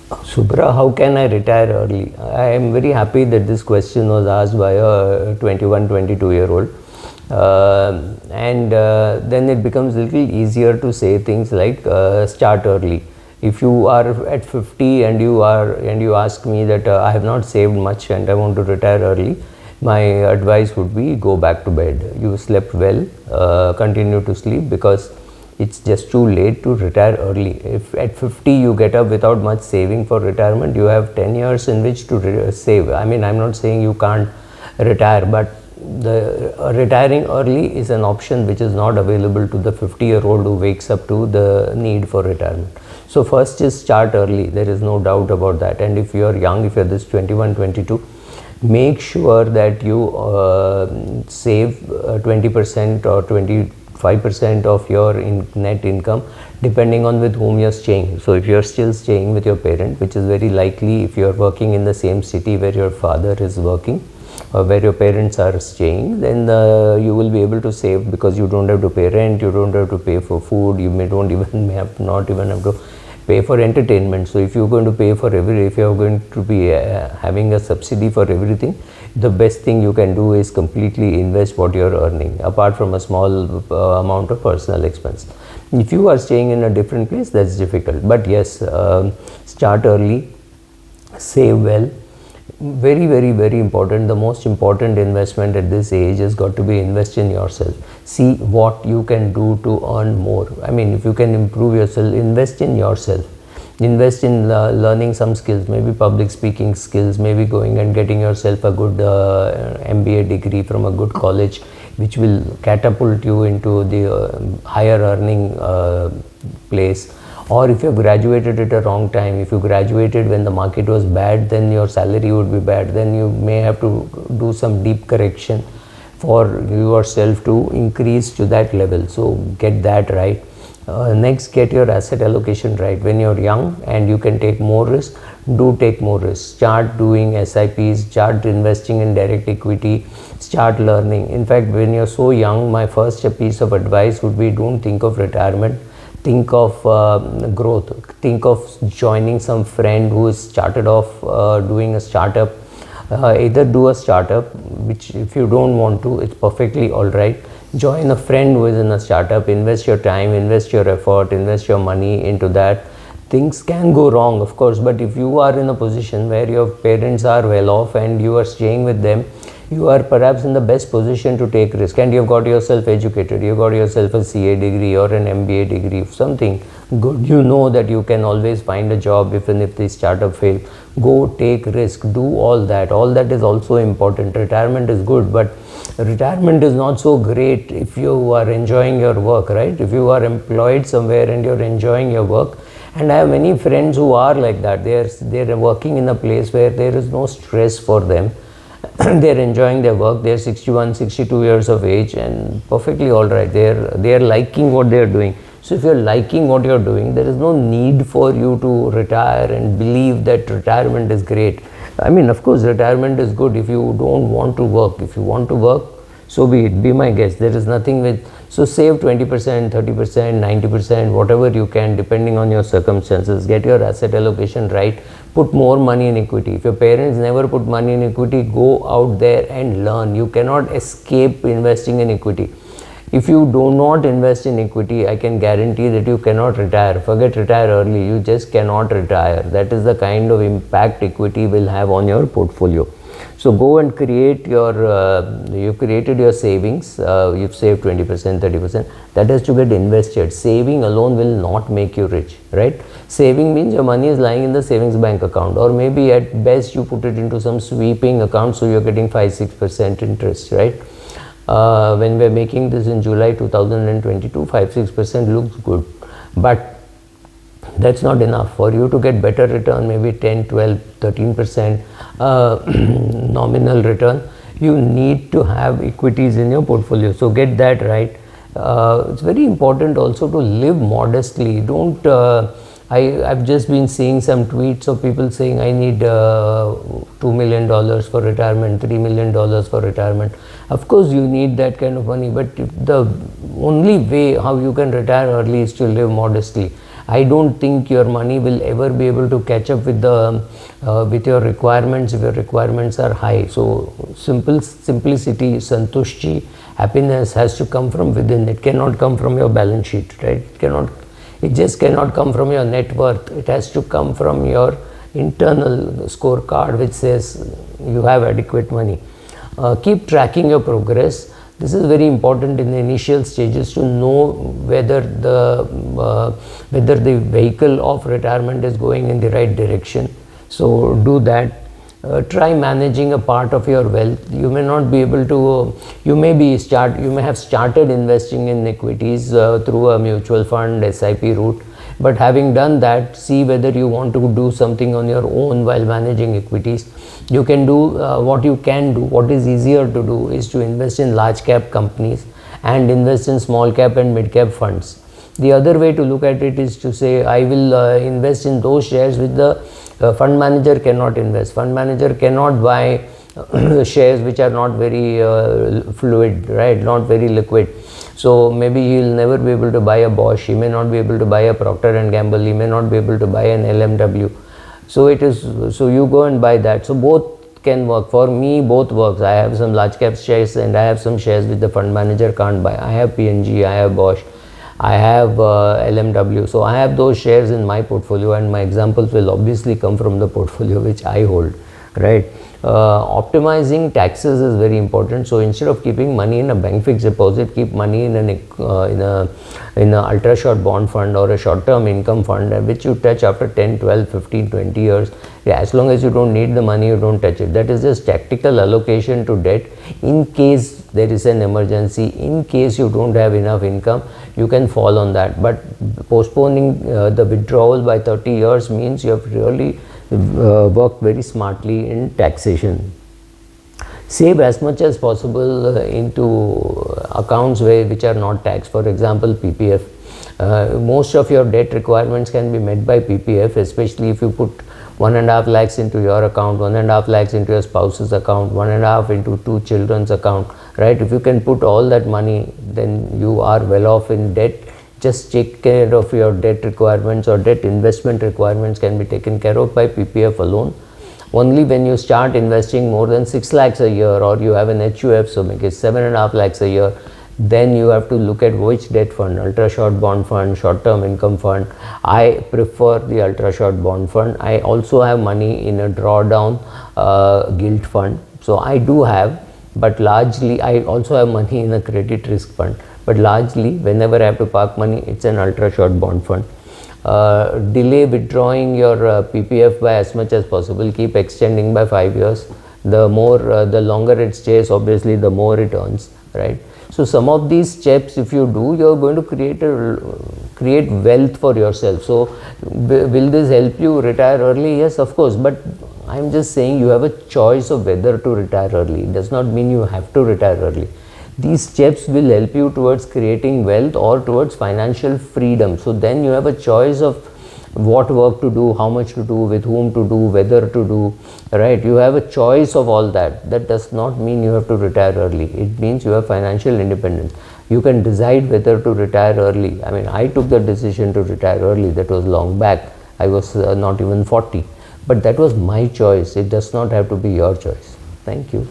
Subra, how can I retire early? I am very happy that this question was asked by a 21, 22-year-old. And then it becomes a little easier to say things like start early. If you are at 50 and you ask me that I have not saved much and I want to retire early, my advice would be go back to bed. You slept well, continue to sleep, because it's just too late to retire early. If at 50 you get up without much saving for retirement, you have 10 years in which to save. I mean, I'm not saying you can't retire, but the retiring early is an option which is not available to the 50-year-old who wakes up to the need for retirement. So first is start early, there is no doubt about that. And if you are young, if you are this 21, 22, make sure that you save 20% or 25% of your net income, depending on with whom you're staying. So if you're still staying with your parent, which is very likely if you're working in the same city where your father is working or where your parents are staying, then you will be able to save, because you don't have to pay rent, you don't have to pay for food, you may not even have to pay for entertainment. So if you're going to pay for if you're going to be having a subsidy for everything, the best thing you can do is completely invest what you're earning, apart from a small amount of personal expense. If you are staying in a different place, that's difficult. But yes, start early, save well. Very, very, very important. The most important investment at this age has got to be invest in yourself. See what you can do to earn more. I mean, if you can improve yourself, invest in yourself. Invest in learning some skills, maybe public speaking skills, maybe going and getting yourself a good MBA degree from a good college, which will catapult you into the higher earning place. Or if you graduated at a wrong time, if you graduated when the market was bad, then your salary would be bad, then you may have to do some deep correction for yourself to increase to that level. So get that right. Next, get your asset allocation right. When you're young and you can take more risk, do take more risk. Start doing SIPs, start investing in direct equity, start learning. In fact, when you're so young, my first piece of advice would be, don't think of retirement. Think of growth. Think of joining some friend who has started off doing a startup. Either do a startup, which if you don't want to, it's perfectly all right. Join a friend who is in a startup, invest your time, invest your effort, invest your money into that. Things can go wrong, of course, but if you are in a position where your parents are well off and you are staying with them, you are perhaps in the best position to take risk, and you've got yourself educated, you've got yourself a CA degree or an MBA degree, something good. You know that you can always find a job even if the startup fails. Go take risk, do all that. All that is also important. Retirement is good, but retirement is not so great if you are enjoying your work, right? If you are employed somewhere and you're enjoying your work, and I have many friends who are like that. They're working in a place where there is no stress for them. They're enjoying their work. They're 61, 62 years of age and perfectly all right. They're liking what they're doing. So if you're liking what you're doing, there is no need for you to retire and believe that retirement is great. I mean, of course, retirement is good if you don't want to work. If you want to work, so be it. Be my guest. There is nothing with... So save 20%, 30%, 90%, whatever you can, depending on your circumstances. Get your asset allocation right. Put more money in equity. If your parents never put money in equity, go out there and learn. You cannot escape investing in equity. If you do not invest in equity, I can guarantee that you cannot retire. Forget retire early. You just cannot retire. That is the kind of impact equity will have on your portfolio. So go and create your, you've created your savings, you've saved 20%, 30%, that has to get invested. Saving alone will not make you rich, right? Saving means your money is lying in the savings bank account, or maybe at best you put it into some sweeping account, so you're getting 5-6% interest, right? When we're making this in July 2022, 5-6% looks good, but that's not enough. For you to get better return, maybe 10, 12, 13% nominal return, you need to have equities in your portfolio. So get that right. It's very important also to live modestly. Don't I've just been seeing some tweets of people saying I need $2 million for retirement, $3 million for retirement. Of course you need that kind of money, but the only way how you can retire early is to live modestly. I don't think your money will ever be able to catch up with the with your requirements if your requirements are high. So simplicity, santushti, happiness has to come from within. It cannot come from your balance sheet, right? It just cannot come from your net worth. It has to come from your internal scorecard which says you have adequate money. Keep tracking your progress. This is very important in the initial stages to know whether the vehicle of retirement is going in the right direction. So do that. Try managing a part of your wealth. You may not be able to. You may have started investing in equities through a mutual fund SIP route. But having done that, see whether you want to do something on your own while managing equities. You can do what you can do. What is easier to do is to invest in large cap companies and invest in small cap and mid cap funds. The other way to look at it is to say, I will invest in those shares which the fund manager cannot invest. Fund manager cannot buy shares which are not very fluid, right? Not very liquid. So maybe he will never be able to buy a Bosch. He may not be able to buy a Procter and Gamble. He may not be able to buy an LMW. So you go and buy that. So both can work. For me, both works. I have some large cap shares and I have some shares which the fund manager can't buy. I have P&G, I have Bosch, I have LMW. So I have those shares in my portfolio, and my examples will obviously come from the portfolio which I hold, right? Optimizing taxes is very important. So instead of keeping money in a bank fixed deposit, keep money in an ultra short bond fund or a short term income fund, which you touch after 10, 12, 15, 20 years. Yeah, as long as you don't need the money, you don't touch it. That is just tactical allocation to debt in case there is an emergency. In case you don't have enough income, you can fall on that. But postponing the withdrawal by 30 years means you have really work very smartly in taxation. Save as much as possible into accounts which are not taxed. For example, PPF. Most of your debt requirements can be met by PPF, especially if you put 1.5 lakhs into your account, 1.5 lakhs into your spouse's account, 1.5 into 2 children's account, right? If you can put all that money, then you are well off in debt. Just take care of your debt requirements, or debt investment requirements can be taken care of by PPF alone. Only when you start investing more than 6 lakhs a year, or you have an HUF, so make it 7.5 lakhs a year, then you have to look at which debt fund, ultra short bond fund, short term income fund. I prefer the ultra short bond fund. I also have money in a drawdown gilt fund. So I do have, but largely I also have money in a credit risk fund. But largely, whenever I have to park money, it's an ultra short bond fund. Delay withdrawing your PPF by as much as possible. Keep extending by 5 years. The longer it stays, obviously, the more it earns, right? So some of these steps, if you do, you're going to create wealth for yourself. So will this help you retire early? Yes, of course. But I'm just saying you have a choice of whether to retire early. It does not mean you have to retire early. These steps will help you towards creating wealth or towards financial freedom. So then you have a choice of what work to do, how much to do, with whom to do, whether to do, right? You have a choice of all that. That does not mean you have to retire early. It means you have financial independence. You can decide whether to retire early. I mean, I took the decision to retire early. That was long back. I was not even 40. But that was my choice. It does not have to be your choice. Thank you.